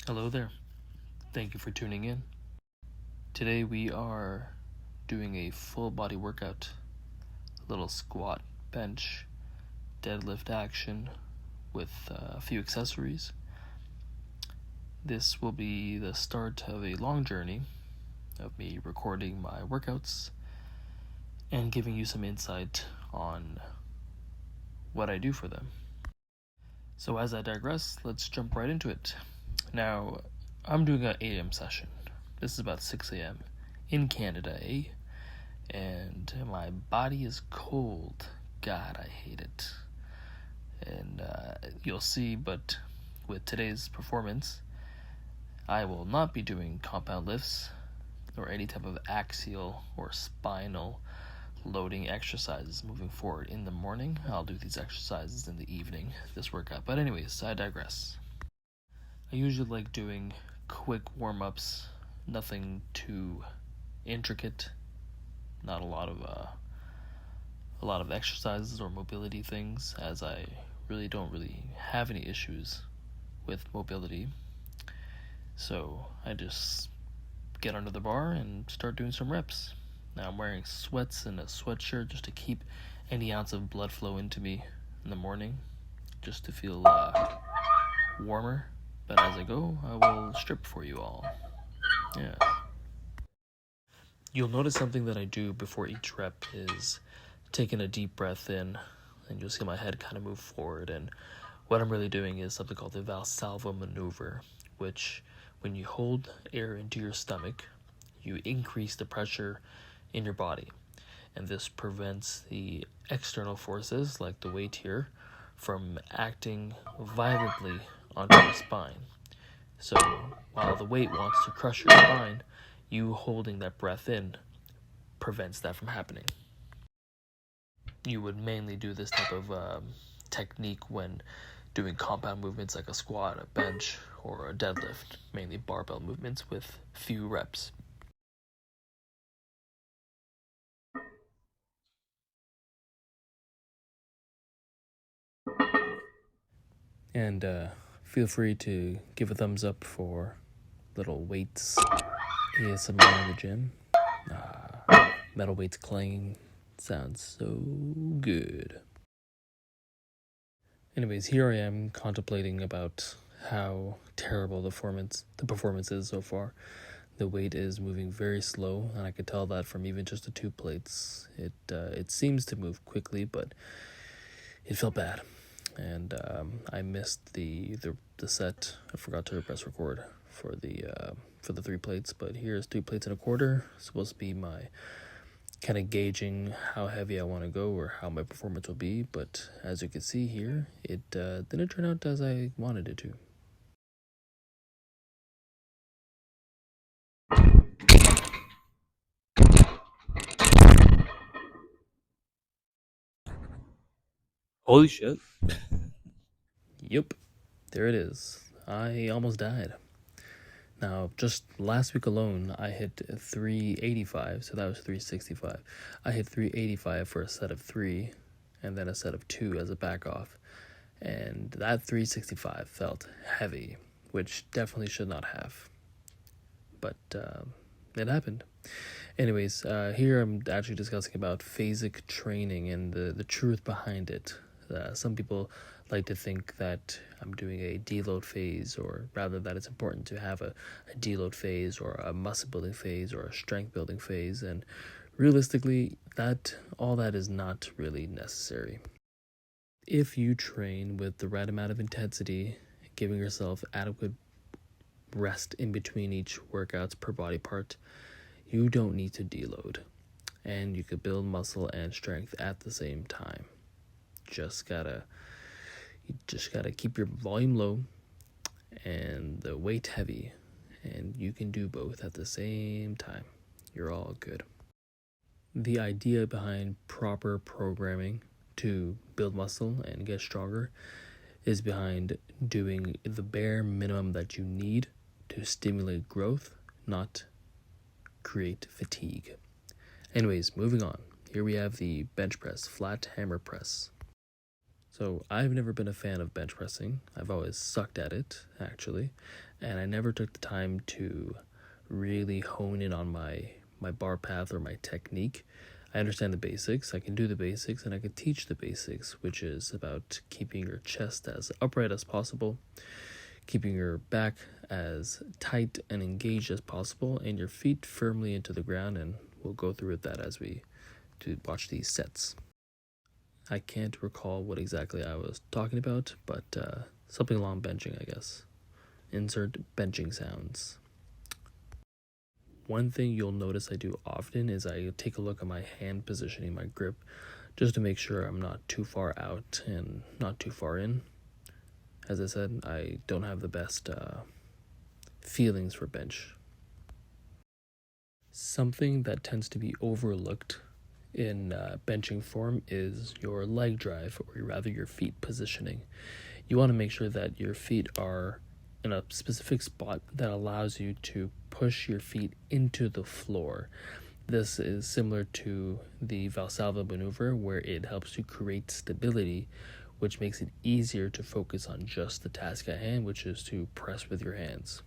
Hello there. Thank you for tuning in. Today we are doing a full body workout, a little squat, bench, deadlift action with a few accessories. This will be the start of a long journey of me recording my workouts and giving you some insight on what I do for them. So as I digress, let's jump right into it. Now, I'm doing an 8 a.m. session. This is about 6 a.m. in Canada, and my body is cold. God, I hate it. And you'll see, but with today's performance, I will not be doing compound lifts or any type of axial or spinal loading exercises moving forward in the morning. I'll do these exercises in the evening, this workout. But anyways, I digress. I usually like doing quick warm-ups, nothing too intricate, not a lot of exercises or mobility things, as I don't really have any issues with mobility. So I just get under the bar and start doing some reps. Now I'm wearing sweats and a sweatshirt just to keep any ounce of blood flow into me in the morning, just to feel warmer. But as I go, I will strip for you all. Yeah. You'll notice something that I do before each rep is taking a deep breath in, and you'll see my head kind of move forward. And what I'm really doing is something called the Valsalva Maneuver, which when you hold air into your stomach, you increase the pressure in your body. And this prevents the external forces, like the weight here, from acting violently onto your spine. So while the weight wants to crush your spine, you holding that breath in prevents that from happening. You would mainly do this type of technique when doing compound movements like a squat, a bench, or a deadlift, mainly barbell movements with few reps. And feel free to give a thumbs up for little weights ASMR in the gym. Metal weights clanging sounds so good. Anyways, here I am contemplating about how terrible the performance is so far. The weight is moving very slow, and I could tell that from even just the 2 plates. It seems to move quickly, but it felt bad. And I missed the set. I forgot to press record for the 3 plates, but here's 2 plates and a quarter. It's supposed to be my kind of gauging how heavy I want to go or how my performance will be, but as you can see here, it didn't turn out as I wanted it to. Holy shit. Yep, there it is. I almost died. Now, just last week alone, I hit 385, so that was 365. I hit 385 for a set of 3, and then a set of 2 as a back off. And that 365 felt heavy, which definitely should not have. But it happened. Anyways, here I'm actually discussing about phasic training and the truth behind it. Some people like to think that I'm doing a deload phase, or rather that it's important to have a deload phase or a muscle building phase or a strength building phase, and realistically, all that is not really necessary. If you train with the right amount of intensity, giving yourself adequate rest in between each workouts per body part, you don't need to deload, and you could build muscle and strength at the same time. You just gotta keep your volume low and the weight heavy, and you can do both at the same time. You're all good. The idea behind proper programming to build muscle and get stronger is behind doing the bare minimum that you need to stimulate growth, not create fatigue. Anyways, moving on. Here we have the bench press, flat hammer press. So I've never been a fan of bench pressing. I've always sucked at it, actually. and I never took the time to really hone in on my bar path or my technique. I understand the basics, I can do the basics, and I can teach the basics, which is about keeping your chest as upright as possible, keeping your back as tight and engaged as possible, and your feet firmly into the ground, and we'll go through that as we watch these sets. I can't recall what exactly I was talking about, but something along benching, I guess. Insert benching sounds. One thing you'll notice I do often is I take a look at my hand positioning, my grip, just to make sure I'm not too far out and not too far in. As I said, I don't have the best feelings for bench. Something that tends to be overlooked in benching form is your leg drive, or rather your feet positioning. You want to make sure that your feet are in a specific spot that allows you to push your feet into the floor. This is similar to the Valsalva Maneuver, where it helps you create stability, which makes it easier to focus on just the task at hand, which is to press with your hands.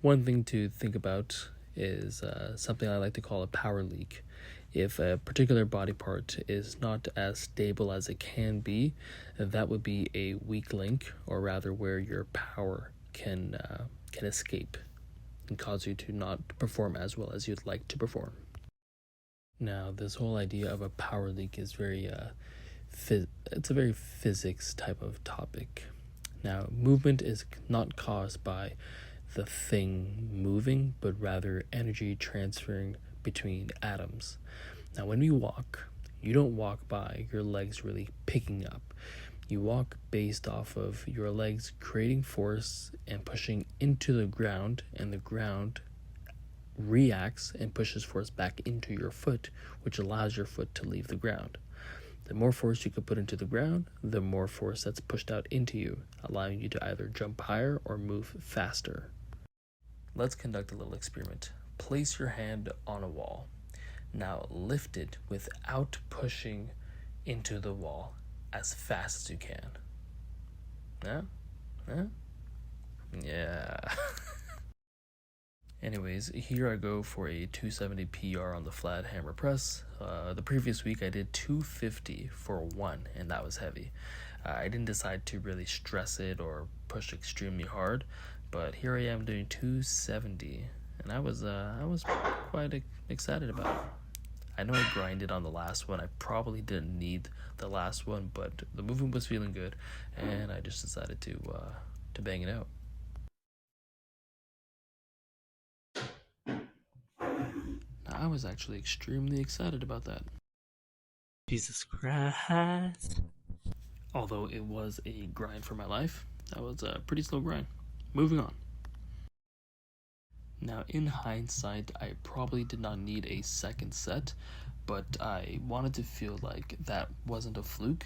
One thing to think about is something I like to call a power leak. If a particular body part is not as stable as it can be, that would be a weak link, or rather where your power can escape and cause you to not perform as well as you'd like to perform. Now, this whole idea of a power leak is it's a very physics type of topic. Now, movement is not caused by the thing moving, but rather energy transferring between atoms. Now, when we walk, you don't walk by your legs really picking up. You walk based off of your legs creating force and pushing into the ground, and the ground reacts and pushes force back into your foot, which allows your foot to leave the ground. The more force you can put into the ground, the more force that's pushed out into you, allowing you to either jump higher or move faster. Let's conduct a little experiment. Place your hand on a wall. Now lift it without pushing into the wall as fast as you can. Yeah. Anyways, here I go for a 270 PR on the flat hammer press. The previous week I did 250 for one, and that was heavy. I didn't decide to really stress it or push extremely hard, but here I am doing 270, and I was quite excited about it. I know I grinded on the last one. I probably didn't need the last one, but the movement was feeling good, and I just decided to bang it out. Now, I was actually extremely excited about that. Jesus Christ. Although it was a grind for my life, that was a pretty slow grind. Moving on. Now, in hindsight, I probably did not need a second set, but I wanted to feel like that wasn't a fluke.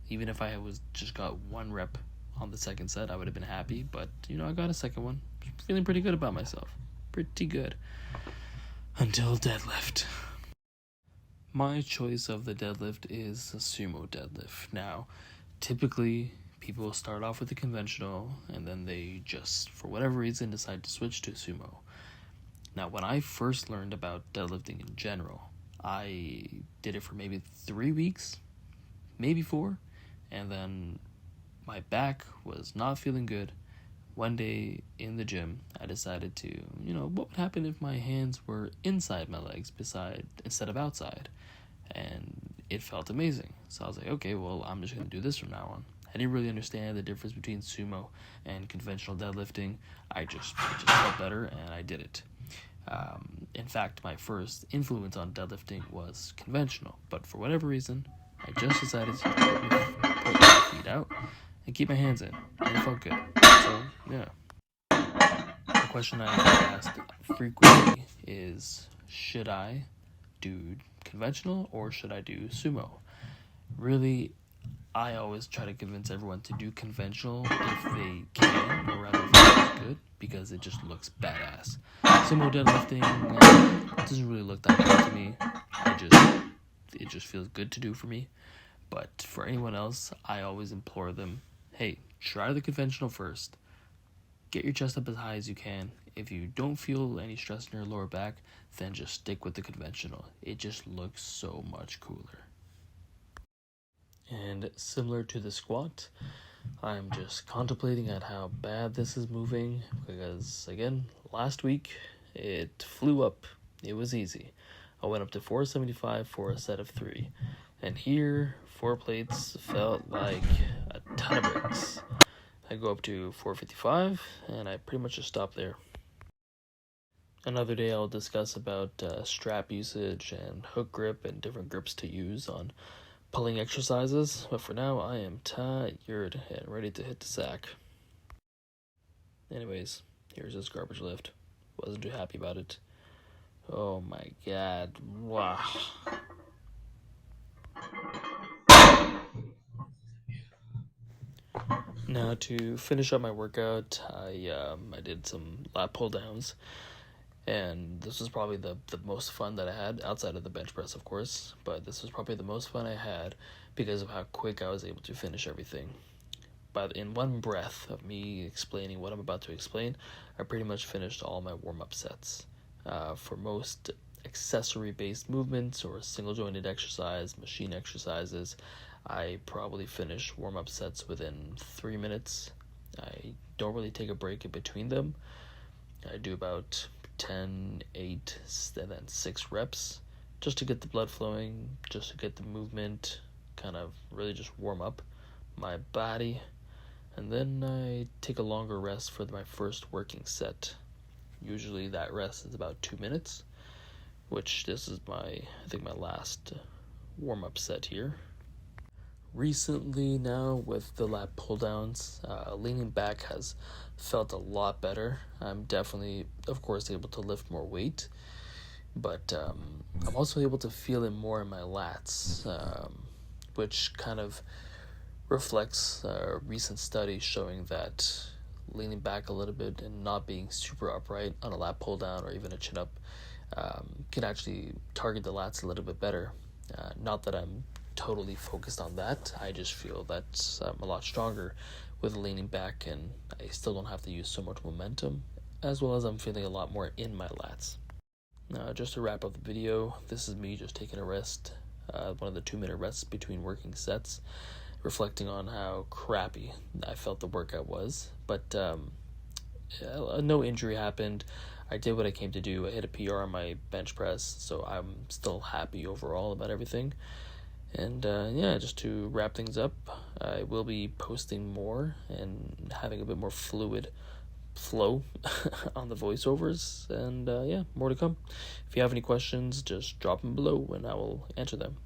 Even if I just got one rep on the second set, I would have been happy, but I got a second one. Feeling pretty good about myself. Pretty good. Until deadlift. My choice of the deadlift is a sumo deadlift. Now, typically, people start off with the conventional, and then they just, for whatever reason, decide to switch to sumo. Now, when I first learned about deadlifting in general, I did it for maybe 3 weeks, maybe 4, and then my back was not feeling good. One day in the gym, I decided to, what would happen if my hands were inside my legs instead of outside? And it felt amazing. So I was like, okay, well, I'm just going to do this from now on. I didn't really understand the difference between sumo and conventional deadlifting. It just felt better, and I did it. In fact, my first influence on deadlifting was conventional, but for whatever reason, I just decided to put my feet out and keep my hands in, and it felt good. So, yeah. The question I get asked frequently is, should I do conventional or should I do sumo? Really, I always try to convince everyone to do conventional if they can, or rather if it looks good, because it just looks badass. Sumo deadlifting doesn't really look that good to me. It just feels good to do for me. But for anyone else, I always implore them, hey, try the conventional first. get your chest up as high as you can. If you don't feel any stress in your lower back, then just stick with the conventional. It just looks so much cooler. And similar to the squat, I'm just contemplating at how bad this is moving because, again, last week it flew up. It was easy. I went up to 475 for a set of 3. And here, 4 plates felt like a ton of bricks. I go up to 455, and I pretty much just stop there. Another day I'll discuss about strap usage and hook grip and different grips to use on pulling exercises, but for now I am tired and ready to hit the sack. Anyways, here's this garbage lift. Wasn't too happy about it. Oh my god, wow. Now to finish up my workout, I did some lat pull downs, and this was probably the most fun that I had, outside of the bench press of course, but this was probably the most fun I had because of how quick I was able to finish everything. But in one breath of me explaining what I'm about to explain, I pretty much finished all my warm-up sets. For most accessory-based movements or single-jointed exercise, machine exercises, I probably finish warm-up sets within 3 minutes. I don't really take a break in between them. I do about 10, 8, and then 6 reps just to get the blood flowing, just to get the movement, kind of really just warm up my body. And then I take a longer rest for my first working set. Usually that rest is about 2 minutes, which this is my last warm-up set here. Recently now with the lat pull downs, leaning back has felt a lot better. I'm definitely, of course, able to lift more weight, but I'm also able to feel it more in my lats, which kind of reflects a recent study showing that leaning back a little bit and not being super upright on a lat pull down or even a chin up can actually target the lats a little bit better. Not that I'm totally focused on that. I just feel that I'm a lot stronger with leaning back, and I still don't have to use so much momentum, as well as I'm feeling a lot more in my lats. Now, just to wrap up the video, this is me just taking a rest, one of the 2-minute rests between working sets, reflecting on how crappy I felt the workout was. But no injury happened. I did what I came to do. I hit a PR on my bench press, so I'm still happy overall about everything. And just to wrap things up, I will be posting more and having a bit more fluid flow on the voiceovers, and more to come. If you have any questions, just drop them below and I will answer them.